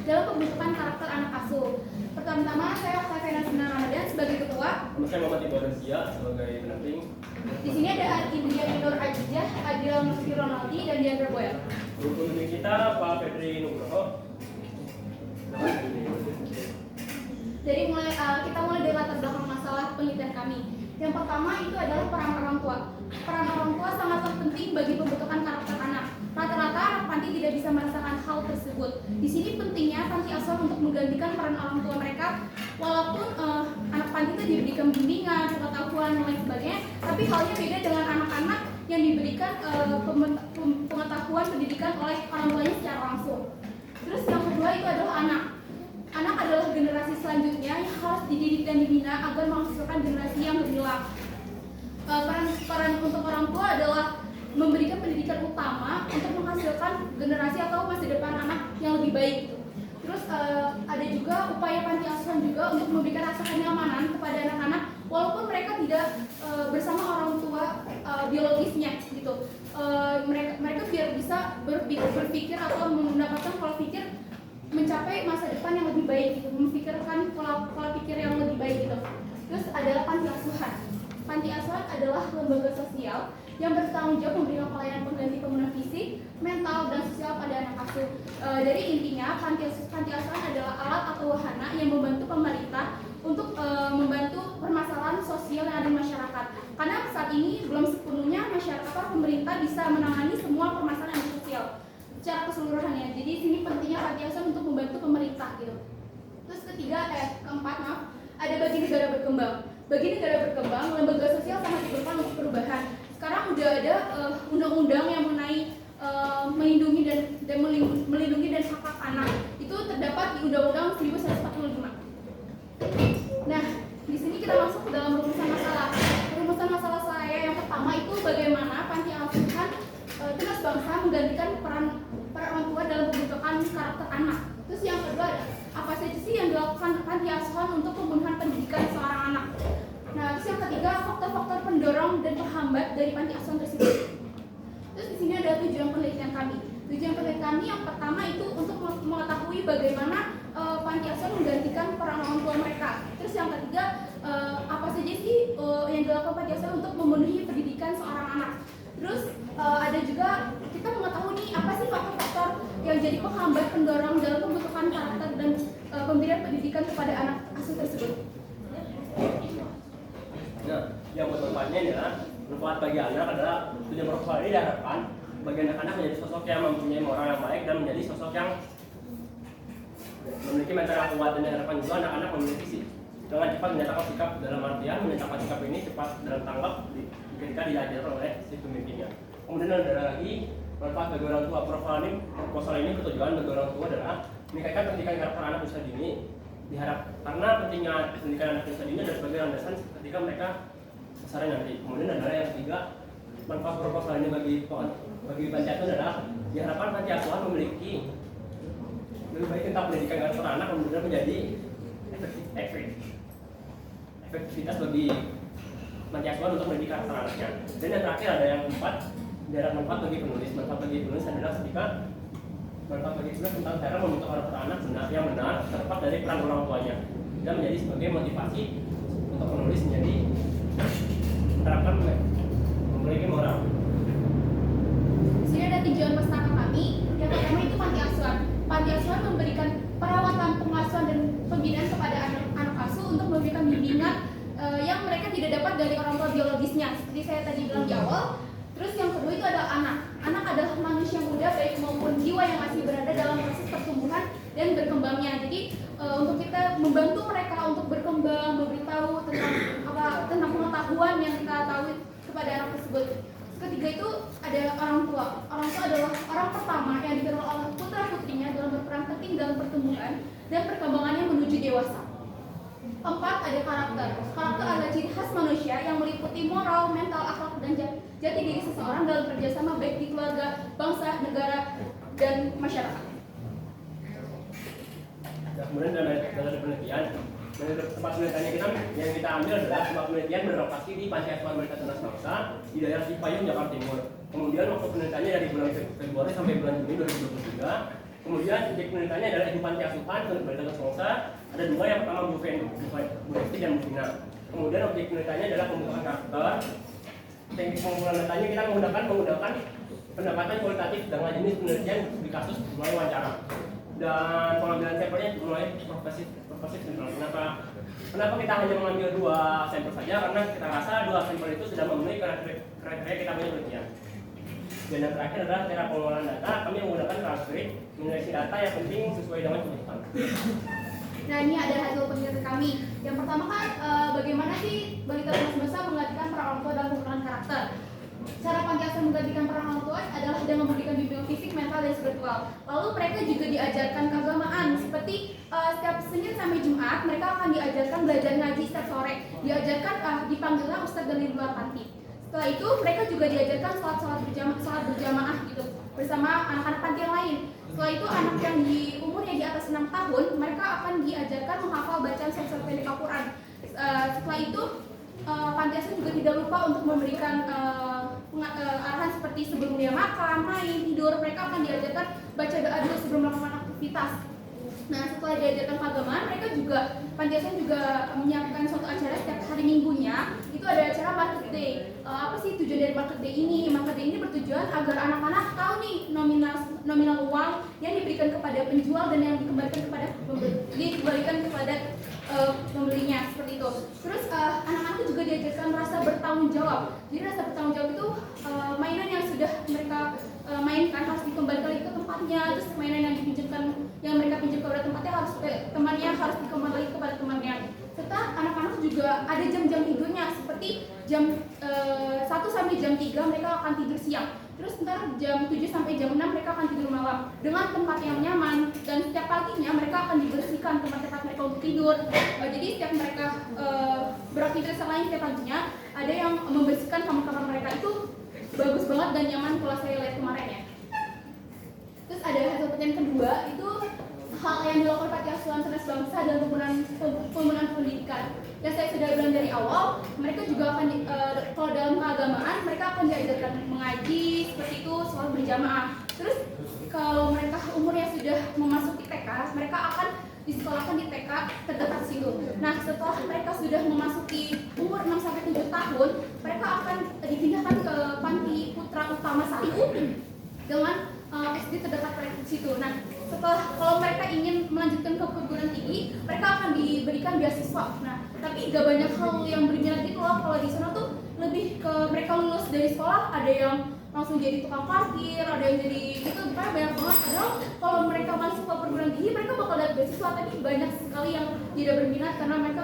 dalam pembentukan karakter anak asuh. Pertama-tama saya Fena Sinar Ramadan sebagai ketua. Saya Muhammad Ibu Asia sebagai pendamping. Di sini ada Indria Nur Ajijah, Adil Nursi Ronaldi, dan Diandra Boyle. Guru pembimbing kita Pak Fedri Nugroho. Jadi kita mulai dari latar belakang masalah penelitian kami. Yang pertama itu adalah peran orang tua. Peran orang tua sangat penting bagi pembentukan karakter anak. Rata-rata anak panti tidak bisa merasakan hal tersebut. Di sini pentingnya panti asuhan untuk menggantikan peran orang tua mereka. Walaupun anak panti itu diberikan bimbingan, pengetahuan, dan lain sebagainya, tapi halnya beda dengan anak-anak yang diberikan pengetahuan pendidikan oleh orang tuanya secara langsung. Terus yang kedua itu adalah anak. Anak adalah generasi selanjutnya yang harus dididik dan dibina agar menghasilkan generasi yang gemilang. Peran untuk orang tua adalah memberikan pendidikan utama untuk menghasilkan generasi atau masa depan anak yang lebih baik. Terus ada juga upaya panti asuhan juga untuk memberikan rasa kenyamanan kepada anak-anak walaupun mereka tidak bersama orang tua biologisnya gitu. Mereka biar bisa berpikir atau mendapatkan pola pikir mencapai masa depan yang lebih baik gitu, memikirkan pola pikir yang lebih baik gitu. Terus adalah panti asuhan. Panti asuhan adalah lembaga sosial yang bertanggung jawab memberikan pelayanan pengganti pemulihan fisik, mental, dan sosial pada anak asuh. Dari intinya panti asuhan adalah alat atau wahana yang membantu pemerintah untuk membantu permasalahan sosial yang ada di masyarakat. Karena saat ini belum sepenuhnya masyarakat atau pemerintah bisa menangani semua permasalahan sosial secara keseluruhannya. Jadi sini pentingnya panti asuhan untuk membantu pemerintah gitu. Terus keempat ada bagi negara berkembang. Bagi negara berkembang, lembaga sosial sangat diperlukan untuk perubahan. Sekarang udah ada undang-undang yang mengenai melindungi dan hak anak. Itu terdapat di Undang-Undang 1145. Nah, di sini kita masuk ke dalam rumusan masalah. Rumusan masalah saya yang pertama itu bagaimana panti asuhan tunas bangsa menggantikan peran orang tua dalam pembentukan karakter anak. Terus yang kedua ada apa saja sih yang dilakukan panti asuhan untuk pemenuhan pendidikan seorang anak. Nah, terus yang ketiga faktor-faktor pendorong dan penghambat dari panti asuhan tersebut. Terus di sini ada tujuan penelitian kami. Tujuan penelitian kami yang pertama itu untuk mengetahui bagaimana panti asuhan menggantikan peran orang tua mereka. Terus yang ketiga apa saja sih yang dilakukan panti asuhan untuk memenuhi pendidikan seorang anak. Terus ada juga kita mengetahui nih apa sih faktor-faktor yang jadi penghambat pendorong dalam pembentukan karakter dan pemberian pendidikan kepada anak asuh tersebut. Nah, yang manfaatnya adalah manfaat bagi anak adalah tujuan profil ini diharapkan bagi anak-anak menjadi sosok yang mempunyai moral yang baik dan menjadi sosok yang memiliki mental yang kuat, dan diharapkan juga anak-anak memiliki dengan cepat menyatakan sikap dalam artian menyatakan sikap ini cepat dalam tanggap ketika diajarkan oleh si pemimpinnya. Kemudian ada lagi manfaat bagi orang tua. Proposal ini ketujuan bagi orang tua adalah meningkatkan pendidikan karakter anak usia dini. Diharap karena pentingnya pendidikan anak usia dini adalah sebagai landasan ketika mereka besar nanti. Kemudian adalah yang ketiga, manfaat proposal ini bagi panti asuhan adalah diharapkan panti asuhan memiliki lebih baik tentang pendidikan karakter anak, kemudian menjadi efektivitas bagi panti asuhan untuk mendidik karakter anaknya. Dan yang terakhir ada yang keempat, daerah manfaat bagi penulis. Manfaat bagi penulis adalah ketika manfaat bagi penulis tentang cara membentuk karakter anak yang benar terlepas dari peran orang tuanya dan menjadi sebagai motivasi untuk penulis menjadi menerapkan memiliki moral. Di sini ada tujuan pustaka kami. Yang pertama itu panti asuhan. Panti asuhan memberikan perawatan, pengasuhan dan pembinaan kepada anak asuh untuk memberikan bimbingan yang mereka tidak dapat dari orang tua biologisnya. Seperti saya tadi bilang di awal. Terus yang kedua itu adalah anak. Anak adalah manusia muda baik maupun jiwa yang masih berada dalam proses pertumbuhan dan berkembangnya. Jadi untuk kita membantu mereka untuk berkembang, memberitahu tentang pengetahuan yang kita tahu kepada anak tersebut. Ketiga itu ada orang tua. Orang tua adalah orang pertama yang dikenal oleh putra putrinya dalam berperan penting dalam pertumbuhan dan perkembangannya menuju dewasa. Keempat ada karakter. Karakter adalah ciri khas manusia yang meliputi moral, mental, akhlak, dan jati diri seseorang dalam kerjasama baik di keluarga, bangsa, negara, dan masyarakat. Nah, kemudian dalam penelitian, tempat penelitiannya yang kita ambil adalah tempat penelitian berlokasi di Panti Asuhan Balita Tunas Bangsa di daerah Cipayung, Jakarta Timur. Kemudian waktu penelitiannya dari bulan Februari sampai bulan Juni 2023. Kemudian subjek penelitiannya adalah ibu panti asuhan untuk balita bangsa. Ada dua, yang pertama Bu Festi dan Bu Vina. Kemudian objek penelitiannya adalah pembentukan karakter. Teknik pengumpulan datanya kita menggunakan pendapatan kualitatif dengan jenis penelitian di kasus mulai wawancara. Dan pengambilan sampelnya mulai profesif. Kenapa kita hanya mengambil 2 sampel saja? Karena kita rasa 2 sampel itu sudah memenuhi kriteria kita punya penelitian. Dan yang terakhir adalah cara pengolahan data. Kami menggunakan transkrip menyeleksi data yang penting sesuai dengan kebutuhan. Nah, ini ada hasil penelitian kami. Yang pertama kan bagaimana sih balita tunas bangsa menggantikan peran orang tua dalam pembentukan karakter. Cara panti asuhan menggantikan peran orang tua adalah dengan memberikan bimbingan fisik, mental, dan spiritual. Lalu mereka juga diajarkan keagamaan seperti setiap Senin sampai Jumat mereka akan diajarkan belajar ngaji setiap sore. Diajarkan dipanggillah ustadz dari luar panti. Setelah itu mereka juga diajarkan sholat berjamaah gitu bersama anak-anak panti yang lain. Setelah itu anak yang di umurnya di atas 6 tahun mereka akan diajarkan menghafal bacaan surat pendek Al-Quran. Setelah itu panti asuhan juga tidak lupa untuk memberikan arahan seperti sebelum dia makan, main, tidur. Mereka akan diajarkan baca doa dulu sebelum melakukan aktivitas. Nah, setelah diajarkan keagamaan, mereka juga panti asuhan juga menyiapkan suatu acara setiap hari Minggunya. Itu ada acara Market Day. Apa sih tujuan dari Market Day ini? Market Day ini bertujuan agar anak-anak tahu nih nominal uang yang diberikan kepada penjual dan yang dikembalikan kepada pembelinya, seperti itu. Terus anak-anak juga diajarkan rasa bertanggung jawab. Jadi rasa bertanggung jawab itu mainan yang sudah mereka mainkan harus dikembalikan ke tempatnya. Terus mainan yang mereka pinjam kepada tempatnya temannya harus dikembalikan kepada temannya. Serta anak-anak juga ada jam-jam tidurnya, seperti jam 1 sampai jam 3 mereka akan tidur siang. Terus ntar jam 7 sampai jam 6 mereka akan tidur malam dengan tempat yang nyaman, dan setiap paginya mereka akan dibersihkan tempat-tempat mereka untuk tidur. Jadi setiap mereka beraktivitas lain setiap paginya ada yang membersihkan kamar-kamar mereka. Itu bagus banget dan nyaman kalau saya lihat kemarin ya. Terus ada hasil penelitian kedua, itu hal yang dilakukan panti asuhan tunas bangsa dalam pembangunan pendidikan. Yang saya sudah bilang dari awal, mereka juga akan kalau dalam keagamaan mereka akan diajarkan mengaji seperti itu, sholat berjamaah. Terus kalau mereka umurnya sudah memasuki TK, mereka akan disekolahkan di TK terdekat situ. Nah, setelah mereka sudah memasuki umur 6 sampai 7 tahun, mereka akan dipindahkan ke Panti Putra Utama 1 dengan SD terdekat mereka di situ. Nah, kalau mereka ingin melanjutkan ke perguruan tinggi, mereka akan diberikan beasiswa. Nah, tapi gak banyak hal yang berminat gitu loh. Kalau di sana tuh lebih ke mereka lulus dari sekolah, ada yang langsung jadi tukang parkir, ada yang jadi gitu, banyak banget. Padahal kalau mereka masuk ke perguruan tinggi, mereka bakal dapat beasiswa, tapi banyak sekali yang tidak berminat karena mereka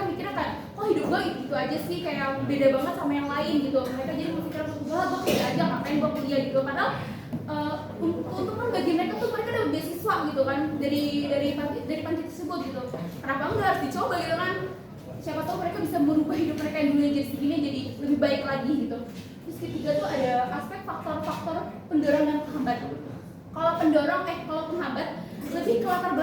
mikirnya kayak, oh hidup gue gitu aja sih, kayak beda banget sama yang lain gitu. Mereka jadi berpikir, gue beda aja, ngapain gue kuliah gitu. Padahal untungan bagi mereka tuh mereka dapat beasiswa gitu kan dari panti tersebut gitu. Kenapa enggak, harus dicoba gitu kan? Siapa tahu mereka bisa merubah hidup mereka yang dulunya jadi segini jadi lebih baik lagi gitu. Terus ketiga tuh ada aspek faktor-faktor pendorong dan penghambat. Kalau penghambat lebih ke latar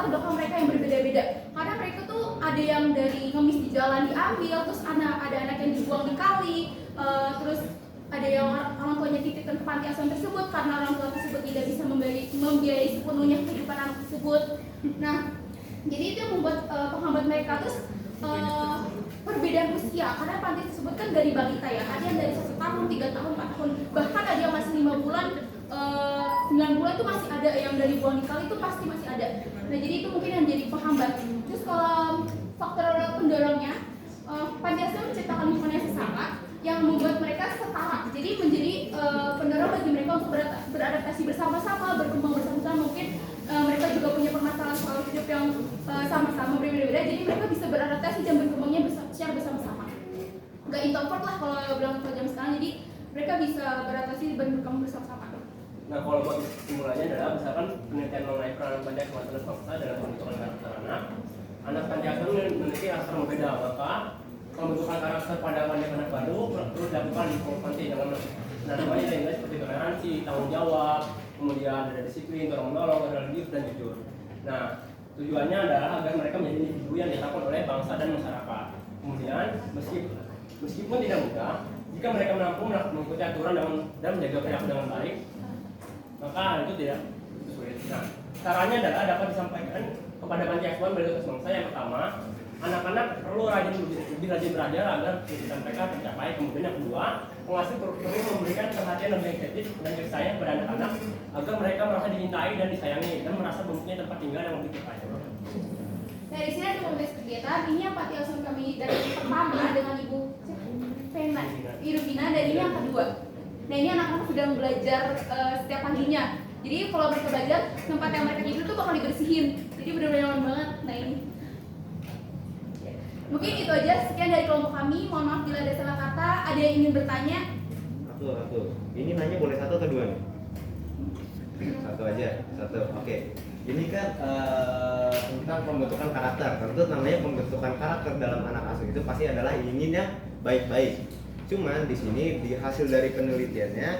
belakang mereka yang berbeda-beda. Karena mereka tuh ada yang dari ngemis di jalan diambil, terus ada anak yang dibuang di kali, terus ada yang orang tuanya titipkan ke panti asuhan tersebut karena orang tua tersebut tidak bisa membiayai sepenuhnya kehidupan anak tersebut. Nah, jadi itu yang membuat penghambat mereka. Terus perbedaan usia, karena panti tersebut kan dari balita ya, ada yang dari 1 tahun, 3 tahun, 4 tahun, bahkan ada yang masih 5 bulan, 9 bulan itu masih ada, yang dari buang di kali itu pasti masih ada. Nah, jadi itu mungkin yang jadi penghambat. Terus kalau faktor pendorongnya, panti asuhan menciptakan lingkungan yang sesama yang membuat mereka setara, jadi menjadi pendorong bagi mereka untuk beradaptasi bersama-sama, berkembang bersama-sama. Mungkin mereka juga punya permasalahan soal hidup yang sama-sama berbeda-beda, jadi mereka bisa beradaptasi dan berkembangnya secara bersama-sama. Gak introvert lah kalau bilang jam sekarang, jadi mereka bisa beradaptasi dan berkembang bersama-sama. Nah, kalau buat simulasinya adalah misalkan penelitian mengenai peran panti asuhan tunas bangsa dalam pembentukan karakter anak panti asuhan memiliki karakter berbeda, maka pembentukan karakter pada anak baru perlu dilakukan di panti dengan namanya nilai seperti toleransi, tanggung jawab, kemudian ada disiplin, tolong-menolong, religius, dan jujur. Nah, tujuannya adalah agar mereka menjadi individu yang ditakut oleh bangsa dan masyarakat. Kemudian, meskipun tidak mudah, jika mereka mampu mengikuti aturan dan menjaga perilaku dengan baik, maka hal itu tidak sulit. Nah, caranya adalah dapat disampaikan kepada panti asuhan melalui tugas bangsa. Yang pertama, anak-anak perlu lebih rajin belajar agar tujuan mereka tercapai. Kemudian yang kedua, pengasuh perlu memberikan perhatian lebih intensif dan kasih sayang kepada anak-anak agar mereka merasa dicintai dan disayangi dan merasa mempunyai tempat tinggal yang lebih terbaik. Nah, di sini ada komunitas kegiatan. Ini yang panti asuhan kami dari pertama dengan Ibu Vena, Ibu Vina, dan ini yang kedua. Nah, ini anak-anak sedang belajar setiap paginya. Jadi kalau mereka belajar, tempat yang mereka tidur tuh bakal dibersihin. Jadi benar-benar nyaman banget. Nah, ini. Mungkin itu aja, sekian dari kelompok kami. Mohon maaf bila ada salah kata. Ada yang ingin bertanya? Satu. Ini nanya boleh satu atau dua nih? Satu aja, satu. Oke. Ini kan tentang pembentukan karakter. Tentu namanya pembentukan karakter dalam anak asuh itu pasti adalah inginnya baik-baik. Cuman di sini di hasil dari penelitiannya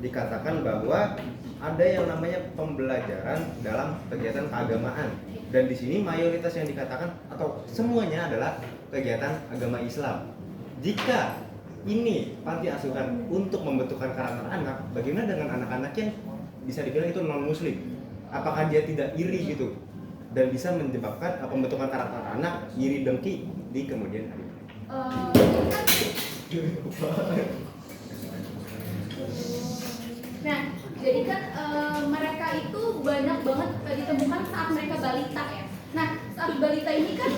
dikatakan bahwa ada yang namanya pembelajaran dalam kegiatan keagamaan. Dan di sini mayoritas yang dikatakan atau semuanya adalah kegiatan agama Islam. Jika ini panti asuhan untuk membentukkan karakter anak, bagaimana dengan anak-anak yang bisa dibilang itu non-muslim? Apakah dia tidak iri gitu dan bisa menyebabkan pembentukan karakter anak iri dengki di kemudian hari? Nah, jadi kan mereka itu banyak banget ditemukan saat mereka balita ya. Nah, saat balita ini kan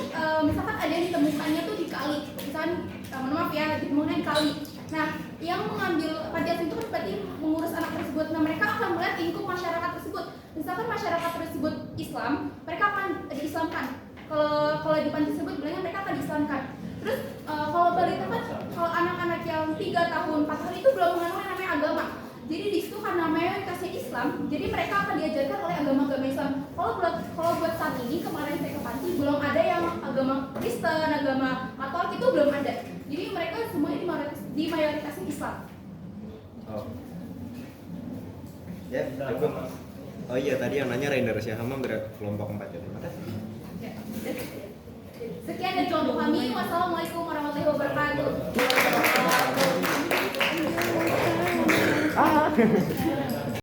misalkan ada yang ditemukannya tuh di kali, misalkan mohon maaf ya, ditemukannya di kali. Nah, yang mengambil panti asuhan itu kan berarti mengurus anak tersebut. Nah, mereka akan melihat lingkup masyarakat tersebut. Misalkan masyarakat tersebut Islam, mereka akan diislamkan. Kalau di panti tersebut bilangnya mereka akan diislamkan. Terus kalau balita kan, kalau anak-anak yang 3 tahun, 4 tahun itu belum mengenal yang namanya agama. Jadi di situ karena mayoritasnya Islam, jadi mereka akan diajarkan oleh agama-agama Islam. Kalau buat saat ini kemarin saya ke panti belum ada yang agama Kristen, agama Katolik itu belum ada. Jadi mereka semuanya di mayoritasnya Islam. Oh. Ya, cukup. Oh iya, tadi yang nanya Rainer Syahama dari kelompok 4 ya. Terima kasih. Sekian dari kelompok kami. Wassalamualaikum warahmatullahi wabarakatuh.